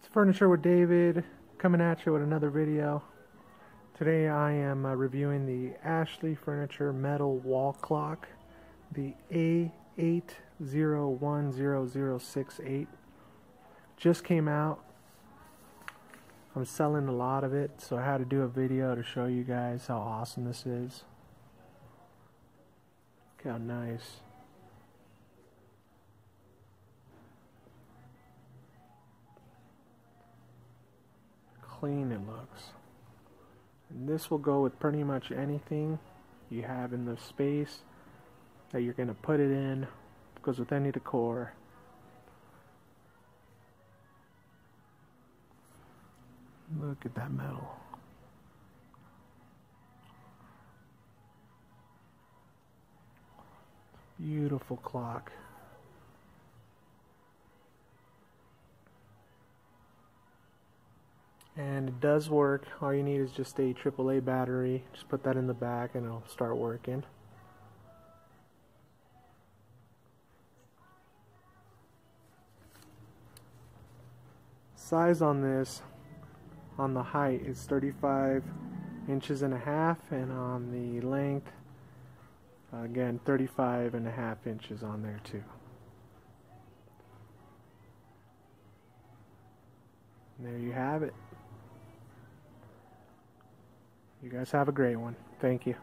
It's Furniture with David, coming at you with another video. Today I am reviewing the Ashley Furniture metal wall clock, the A8010068. Just came out. I'm selling a lot of it, so I had to do a video to show you guys how awesome this is. Look how nice. Clean it looks. And this will go with pretty much anything you have in the space that you're going to put it in. It goes with any decor. Look at that metal. Beautiful clock. And it does work. All you need is just a AAA battery. Just put that in the back and it'll start working. Size on this, on the height, is 35 inches and a half, and on the length, again, 35 and a half inches on there too. And there you have it. You guys have a great one. Thank you.